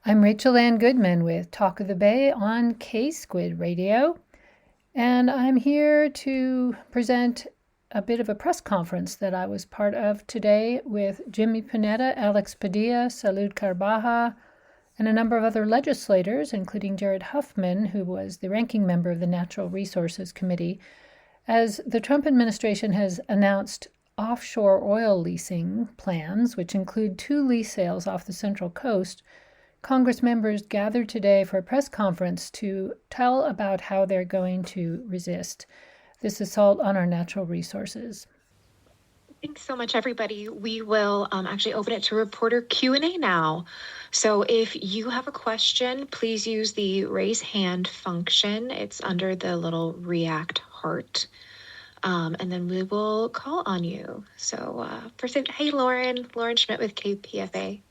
I'm Rachel Ann Goodman with Talk of the Bay on K-Squid Radio, and I'm here to present a bit of a press conference that I was part of today with Jimmy Panetta, Alex Padilla, Salud Carbaja, and a number of other legislators, including Jared Huffman, who was the ranking member of the Natural Resources Committee, as the Trump administration has announced offshore oil leasing plans, which include 2 lease sales off the Central Coast. Congress members gathered today for a press conference to tell about how they're going to resist this assault on our natural resources. Thanks so much, everybody. We will actually open it to reporter Q&A now. So if you have a question, please use the raise hand function. It's under the little react heart. And then we will call on you. So first, hey, Lauren Schmidt with KPFA.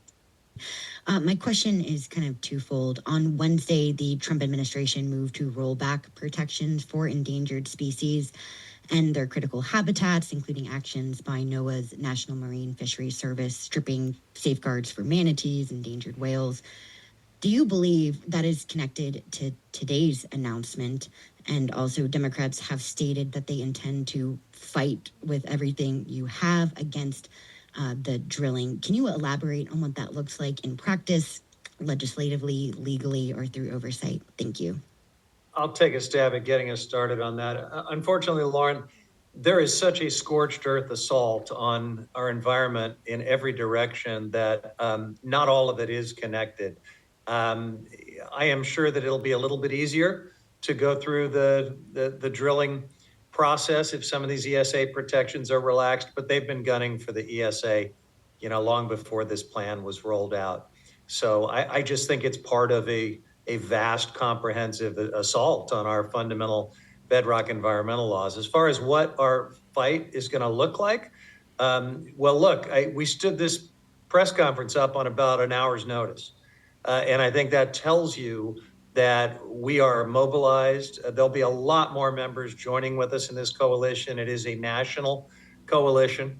My question is kind of twofold. On Wednesday, the Trump administration moved to roll back protections for endangered species and their critical habitats, including actions by NOAA's National Marine Fisheries Service, stripping safeguards for manatees, endangered whales. Do you believe that is connected to today's announcement? And also, Democrats have stated that they intend to fight with everything you have against the drilling. Can you elaborate on what that looks like in practice, legislatively, legally, or through oversight? Thank you. I'll take a stab at getting us started on that. Unfortunately, Lauren, there is such a scorched earth assault on our environment in every direction that not all of it is connected. I am sure that it'll be a little bit easier to go through the drilling process if some of these ESA protections are relaxed, but they've been gunning for the ESA, long before this plan was rolled out. So I just think it's part of a vast, comprehensive assault on our fundamental bedrock environmental laws. As far as what our fight is going to look like, we stood this press conference up on about an hour's notice. And I think that tells you that we are mobilized. There'll be a lot more members joining with us in this coalition. It is a national coalition.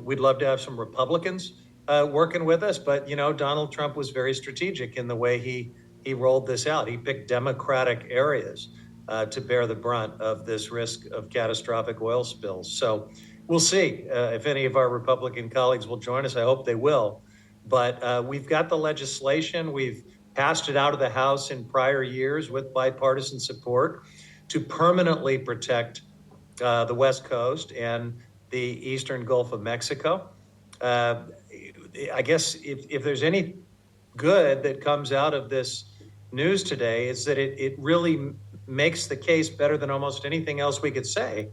We'd love to have some Republicans working with us, but Donald Trump was very strategic in the way he rolled this out. He picked Democratic areas to bear the brunt of this risk of catastrophic oil spills. So we'll see if any of our Republican colleagues will join us. I hope they will. But we've got the legislation. We've passed it out of the House in prior years with bipartisan support to permanently protect the West Coast and the eastern Gulf of Mexico. I guess if there's any good that comes out of this news today, is that it really makes the case better than almost anything else we could say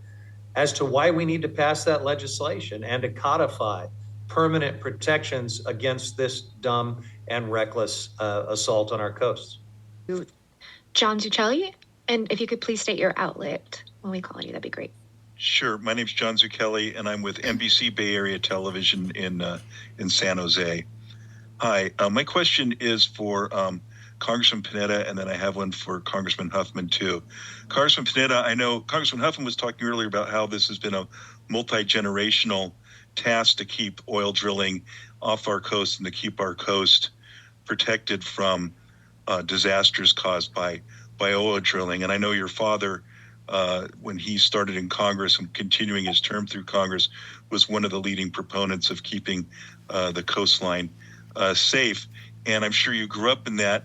as to why we need to pass that legislation and to codify permanent protections against this dumb and reckless assault on our coasts. John Zucchelli, and if you could please state your outlet when we call on you, that'd be great. Sure. My name's John Zucchelli, and I'm with NBC Bay Area Television in San Jose. Hi. My question is for Congressman Panetta, and then I have one for Congressman Huffman, too. Congressman Panetta, I know Congressman Huffman was talking earlier about how this has been a multi-generational task to keep oil drilling off our coast and to keep our coast protected from disasters caused by oil drilling. And I know your father, when he started in Congress and continuing his term through Congress, was one of the leading proponents of keeping the coastline safe. And I'm sure you grew up in that.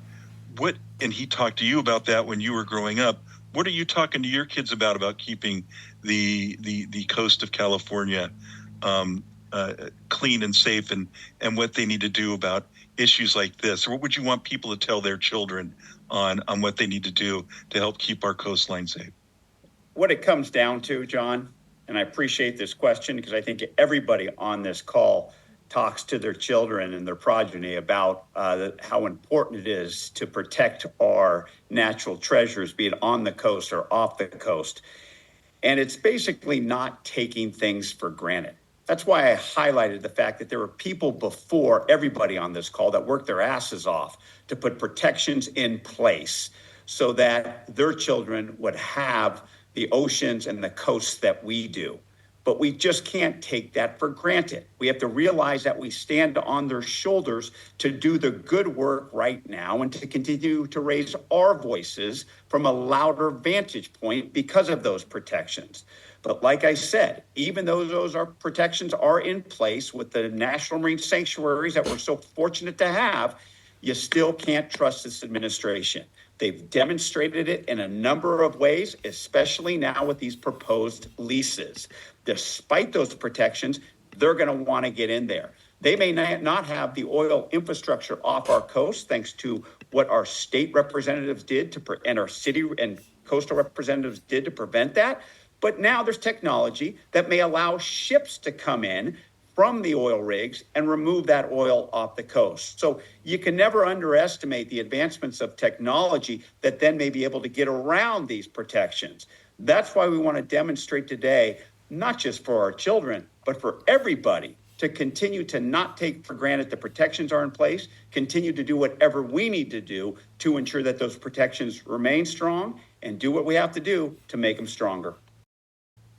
And he talked to you about that when you were growing up. What are you talking to your kids about keeping the coast of California clean and safe, and what they need to do about issues like this? Or what would you want people to tell their children on what they need to do to help keep our coastline safe? What it comes down to, John, and I appreciate this question because I think everybody on this call talks to their children and their progeny about how important it is to protect our natural treasures, be it on the coast or off the coast. And it's basically not taking things for granted. That's why I highlighted the fact that there were people before everybody on this call that worked their asses off to put protections in place so that their children would have the oceans and the coasts that we do. but we just can't take that for granted. We have to realize that we stand on their shoulders to do the good work right now and to continue to raise our voices from a louder vantage point because of those protections. But like I said, even though those protections are in place with the national marine sanctuaries that we're so fortunate to have, you still can't trust this administration. They've demonstrated it in a number of ways, especially now with these proposed leases. Despite those protections, they're going to want to get in there. They may not have the oil infrastructure off our coast, thanks to what our state representatives did and our city and coastal representatives did to prevent that. But now there's technology that may allow ships to come in from the oil rigs and remove that oil off the coast. So you can never underestimate the advancements of technology that then may be able to get around these protections. That's why we want to demonstrate today, not just for our children, but for everybody, to continue to not take for granted the protections are in place, continue to do whatever we need to do to ensure that those protections remain strong, and do what we have to do to make them stronger.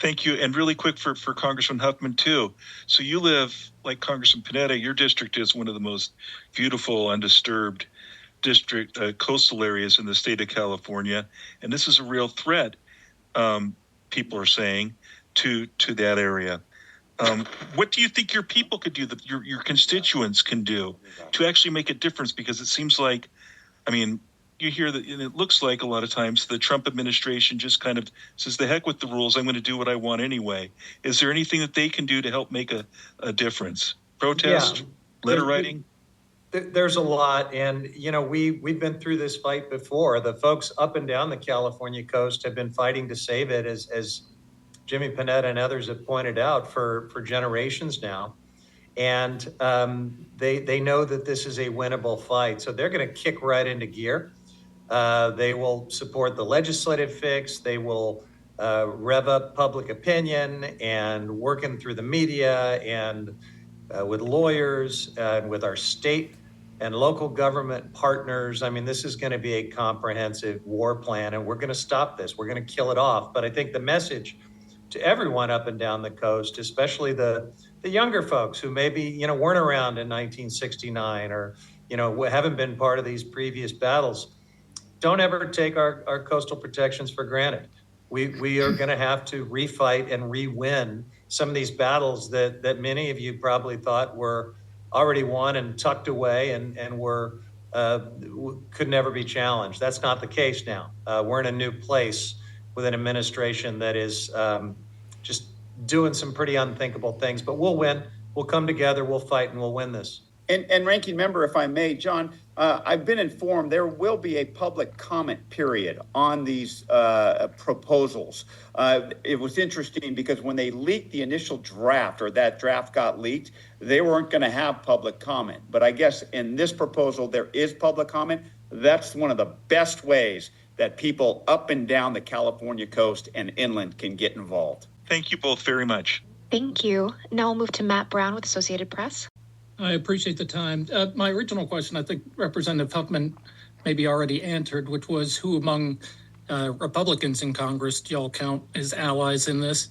Thank you. And really quick for Congressman Huffman, too. So you live, like Congressman Panetta, your district is one of the most beautiful, undisturbed coastal areas in the state of California. And this is a real threat, people are saying, to that area. What do you think your people could do, that your constituents can do to actually make a difference? Because it seems like, you hear that, and it looks like a lot of times the Trump administration just kind of says, the heck with the rules, I'm going to do what I want anyway. Is there anything that they can do to help make a difference? Protest, letter writing? There's a lot. And, we've been through this fight before. The folks up and down the California coast have been fighting to save it, as Jimmy Panetta and others have pointed out, for generations now. And they know that this is a winnable fight. So they're going to kick right into gear. They will support the legislative fix. They will rev up public opinion and working through the media and with lawyers and with our state and local government partners. This is going to be a comprehensive war plan, and we're going to stop this. We're going to kill it off. But I think the message to everyone up and down the coast, especially the younger folks who maybe, weren't around in 1969 or, haven't been part of these previous battles, don't ever take our coastal protections for granted. We are going to have to refight and re-win some of these battles that many of you probably thought were already won and tucked away and were could never be challenged. That's not the case now. We're in a new place with an administration that is just doing some pretty unthinkable things. But we'll win. We'll come together. We'll fight, and we'll win this. And Ranking Member, if I may, John, I've been informed there will be a public comment period on these proposals. It was interesting because when they leaked the initial draft, or that draft got leaked, they weren't going to have public comment. But I guess in this proposal, there is public comment. That's one of the best ways that people up and down the California coast and inland can get involved. Thank you both very much. Thank you. Now we'll move to Matt Brown with Associated Press. I appreciate the time. My original question, I think Representative Huffman maybe already answered, which was who among Republicans in Congress do y'all count as allies in this?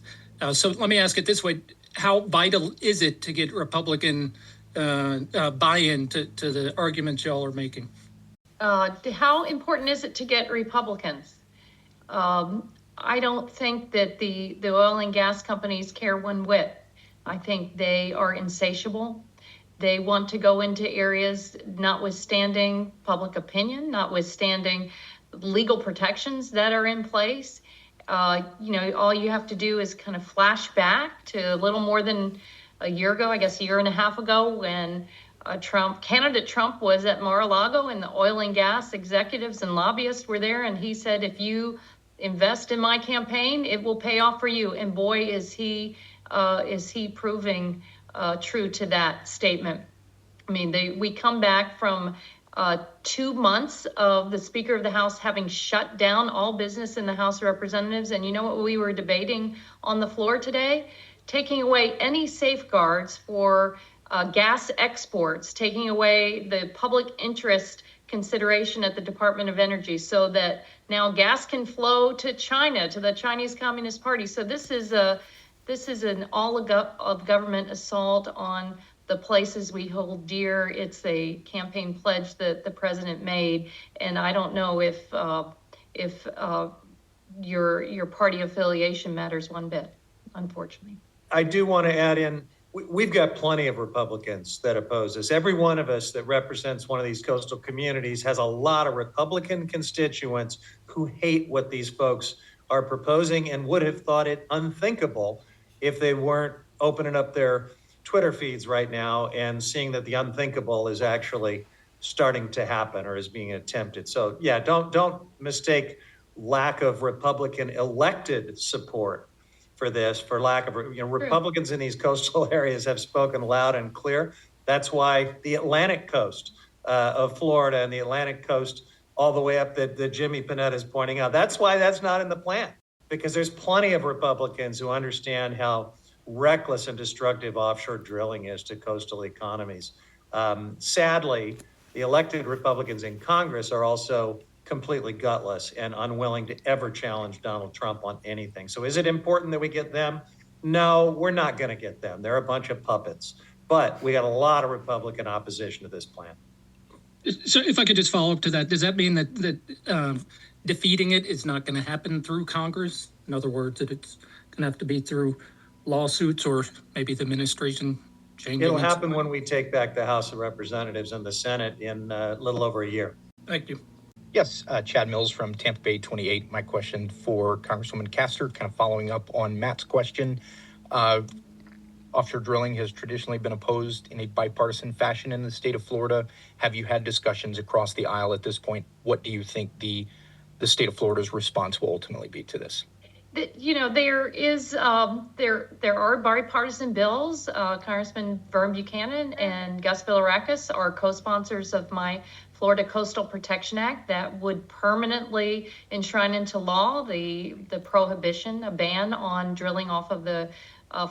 So let me ask it this way. How vital is it to get Republican buy-in to the arguments y'all are making? How important is it to get Republicans? I don't think that the oil and gas companies care one whit. I think they are insatiable. They want to go into areas notwithstanding public opinion, notwithstanding legal protections that are in place. All you have to do is kind of flash back to a little more than a year ago, I guess a year and a half ago, when candidate Trump was at Mar-a-Lago and the oil and gas executives and lobbyists were there. And he said, if you invest in my campaign, it will pay off for you. And boy, is he proving true to that statement. We come back from 2 months of the Speaker of the House having shut down all business in the House of Representatives. And you know what we were debating on the floor today? Taking away any safeguards for gas exports, taking away the public interest consideration at the Department of Energy so that now gas can flow to China, to the Chinese Communist Party. So this is this is an of government assault on the places we hold dear. It's a campaign pledge that the president made, and I don't know if your party affiliation matters one bit, unfortunately. I do want to add in, we've got plenty of Republicans that oppose this. Every one of us that represents one of these coastal communities has a lot of Republican constituents who hate what these folks are proposing and would have thought it unthinkable if they weren't opening up their Twitter feeds right now and seeing that the unthinkable is actually starting to happen or is being attempted. So yeah, don't mistake lack of Republican elected support for this, for lack of, Republicans in these coastal areas have spoken loud and clear. That's why the Atlantic coast of Florida and the Atlantic coast all the way up that Jimmy Panetta is pointing out, that's why that's not in the plan, because there's plenty of Republicans who understand how reckless and destructive offshore drilling is to coastal economies. Sadly, the elected Republicans in Congress are also completely gutless and unwilling to ever challenge Donald Trump on anything. So is it important that we get them? No, we're not going to get them. They're a bunch of puppets. But we got a lot of Republican opposition to this plan. So if I could just follow up to that, does that mean that defeating it is not going to happen through Congress? In other words, that it's going to have to be through lawsuits or maybe the administration changing? It'll happen when we take back the House of Representatives and the Senate in a little over a year. Thank you. Yes, Chad Mills from Tampa Bay 28. My question for Congresswoman Castor, kind of following up on Matt's question. Offshore drilling has traditionally been opposed in a bipartisan fashion in the state of Florida. Have you had discussions across the aisle at this point? What do you think the state of Florida's response will ultimately be to this? There are bipartisan bills. Congressman Vern Buchanan and Gus Villarakas are co-sponsors of my Florida Coastal Protection Act that would permanently enshrine into law the prohibition, a ban on drilling off of the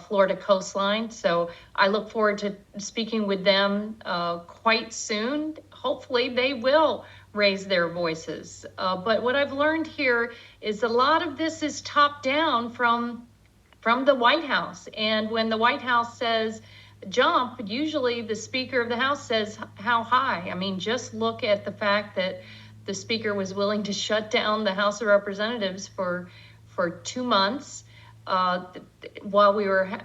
Florida coastline. So I look forward to speaking with them quite soon. Hopefully they will raise their voices. But what I've learned here is a lot of this is top down from the White House. And when the White House says jump, usually the Speaker of the House says how high. I mean, just look at the fact that the Speaker was willing to shut down the House of Representatives for 2 months while we were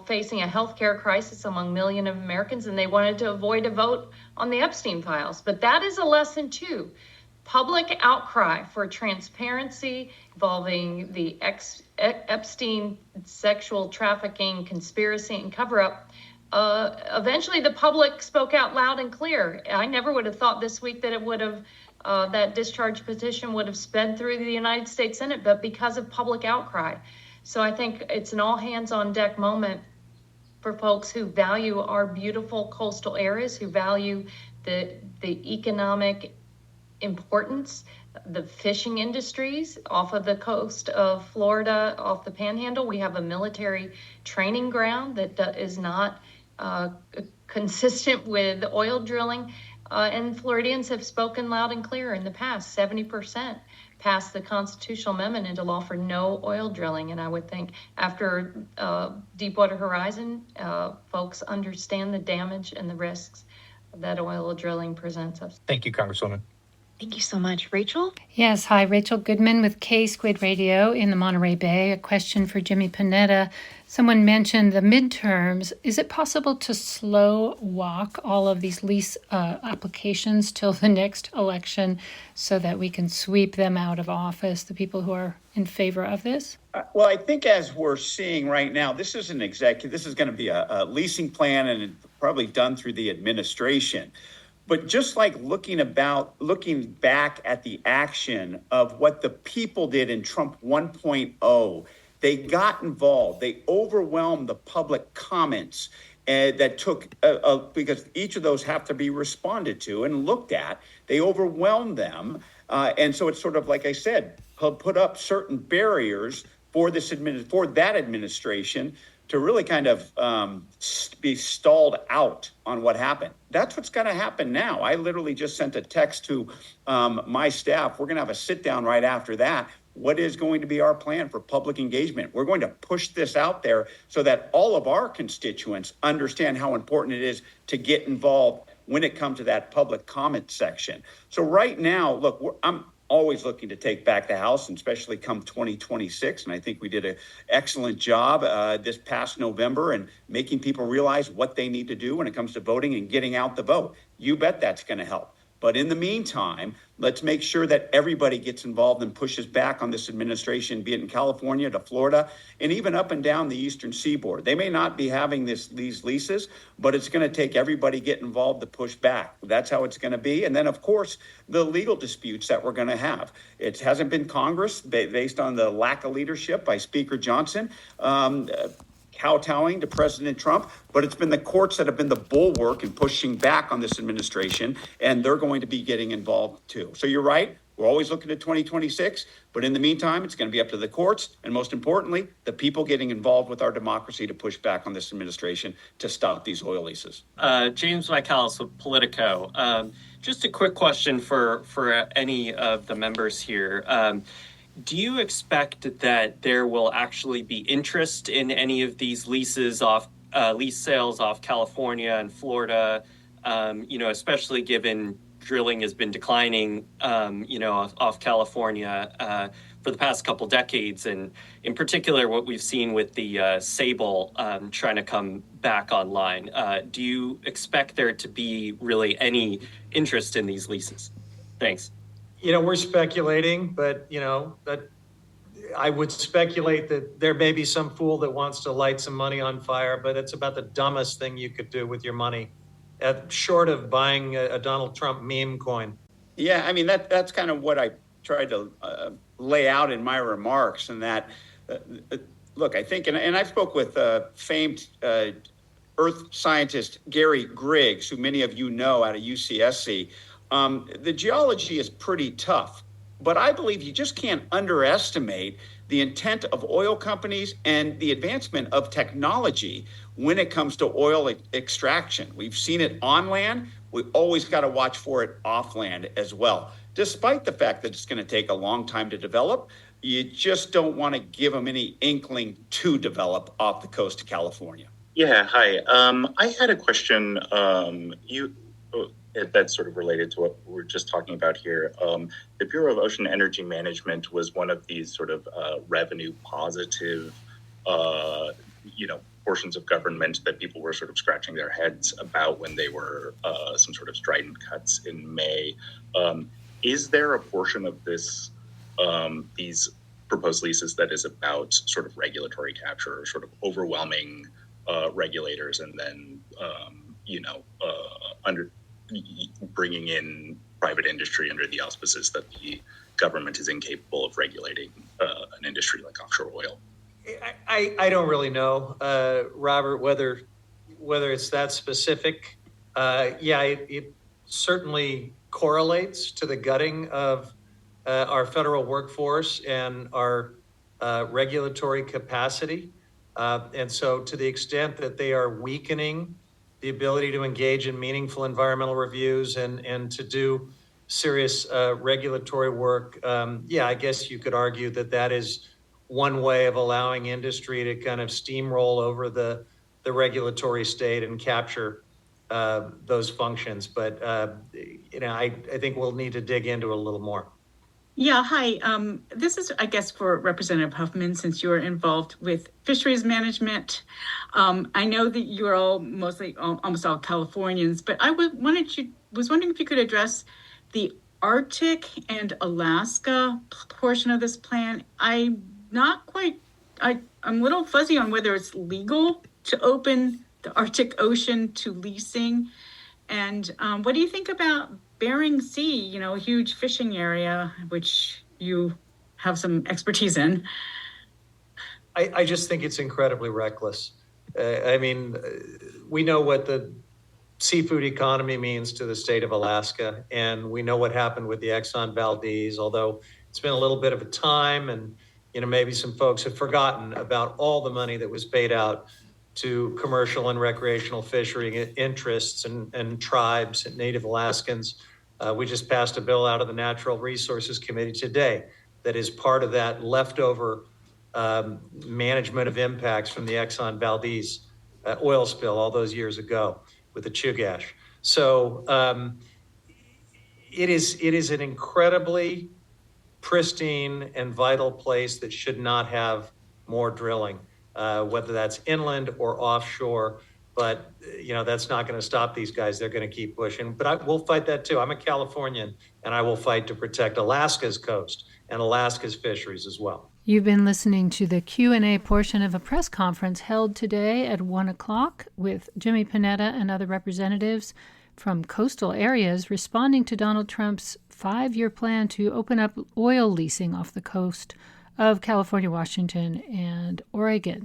facing a healthcare crisis among millions of Americans, and they wanted to avoid a vote on the Epstein files. But that is a lesson too. Public outcry for transparency involving the Epstein sexual trafficking conspiracy and cover-up. Eventually the public spoke out loud and clear. I never would have thought this week that it would have that discharge petition would have sped through the United States Senate, but because of public outcry. So I think it's an all hands on deck moment for folks who value our beautiful coastal areas, who value the economic importance, the fishing industries off of the coast of Florida, off the Panhandle. We have a military training ground that is not consistent with oil drilling. And Floridians have spoken loud and clear in the past. 70% passed the constitutional amendment into law for no oil drilling. And I would think after Deepwater Horizon, folks understand the damage and the risks that oil drilling presents us. Thank you, Congresswoman. Thank you so much. Rachel? Yes, hi, Rachel Goodman with K-Squid Radio in the Monterey Bay. A question for Jimmy Panetta. Someone mentioned the midterms. Is it possible to slow walk all of these lease applications till the next election so that we can sweep them out of office, the people who are in favor of this? Well, I think as we're seeing right now, this is going to be a leasing plan and probably done through the administration. But just like looking back at the action of what the people did in Trump 1.0, they got involved. They overwhelmed the public comments that took, because each of those have to be responded to and looked at. They overwhelmed them. And so it's sort of, like I said, put up certain barriers for that administration to really kind of be stalled out on what happened. That's what's going to happen now. I literally just sent a text to my staff. We're going to have a sit down right after that. what is going to be our plan for public engagement. We're going to push this out there so that all of our constituents understand how important it is to get involved when it comes to that public comment section. So right now, look, I'm always looking to take back the House, and especially come 2026. And I think we did an excellent job this past November in making people realize what they need to do when it comes to voting and getting out the vote. You bet that's going to help. But in the meantime, let's make sure that everybody gets involved and pushes back on this administration, be it in California to Florida, and even up and down the Eastern Seaboard. They may not be having these leases, but it's going to take everybody getting involved to push back. That's how it's going to be. And then, of course, the legal disputes that we're going to have. It hasn't been Congress, based on the lack of leadership by Speaker Johnson, kowtowing to President Trump, but it's been the courts that have been the bulwark in pushing back on this administration, and they're going to be getting involved too. So you're right. We're always looking at 2026, but in the meantime, it's going to be up to the courts, and most importantly, the people getting involved with our democracy to push back on this administration to stop these oil leases. James Michaelis with Politico. Just a quick question for any of the members here. Do you expect that there will actually be interest in any of these leases off lease sales off California and Florida? Especially given drilling has been declining, off California for the past couple decades, and in particular, what we've seen with the Sable trying to come back online. Do you expect there to be really any interest in these leases? Thanks. We're speculating, but, that I would speculate that there may be some fool that wants to light some money on fire, but it's about the dumbest thing you could do with your money, short of buying a Donald Trump meme coin. Yeah, I mean, that's kind of what I tried to lay out in my remarks, and that, look, I think, and I spoke with famed earth scientist Gary Griggs, who many of you know out of UCSC. The geology is pretty tough, but I believe you just can't underestimate the intent of oil companies and the advancement of technology when it comes to oil extraction. We've seen it on land. We always got to watch for it off land as well. Despite the fact that it's going to take a long time to develop, you just don't want to give them any inkling to develop off the coast of California. Yeah, hi. I had a question. That's sort of related to what we're just talking about here. The Bureau of Ocean Energy Management was one of these sort of revenue positive, portions of government that people were sort of scratching their heads about when they were some sort of strident cuts in May. Is there a portion of this, these proposed leases that is about sort of regulatory capture, or sort of overwhelming regulators, and then, bringing in private industry under the auspices that the government is incapable of regulating an industry like offshore oil? I don't really know, Robert, whether it's that specific. It certainly correlates to the gutting of our federal workforce and our regulatory capacity. And so to the extent that they are weakening the ability to engage in meaningful environmental reviews and to do serious regulatory work, I guess you could argue that is one way of allowing industry to kind of steamroll over the regulatory state and capture those functions. But, I think we'll need to dig into it a little more. Yeah, hi. This is, I guess, for Representative Huffman, since you're involved with fisheries management. I know that you're all almost all Californians, but I was wondering if you could address the Arctic and Alaska portion of this plan. I'm a little fuzzy on whether it's legal to open the Arctic Ocean to leasing. And what do you think about Bering Sea, a huge fishing area, which you have some expertise in? I just think it's incredibly reckless. We know what the seafood economy means to the state of Alaska, and we know what happened with the Exxon Valdez, although it's been a little bit of a time, and maybe some folks have forgotten about all the money that was paid out to commercial and recreational fishery interests and tribes and Native Alaskans. We just passed a bill out of the Natural Resources Committee today that is part of that leftover management of impacts from the Exxon Valdez oil spill all those years ago with the Chugach. So it is an incredibly pristine and vital place that should not have more drilling, whether that's inland or offshore. But, that's not going to stop these guys. They're going to keep pushing. But we'll fight that too. I'm a Californian, and I will fight to protect Alaska's coast and Alaska's fisheries as well. You've been listening to the Q&A portion of a press conference held today at 1 o'clock with Jimmy Panetta and other representatives from coastal areas responding to Donald Trump's 5-year plan to open up oil leasing off the coast of California, Washington, and Oregon.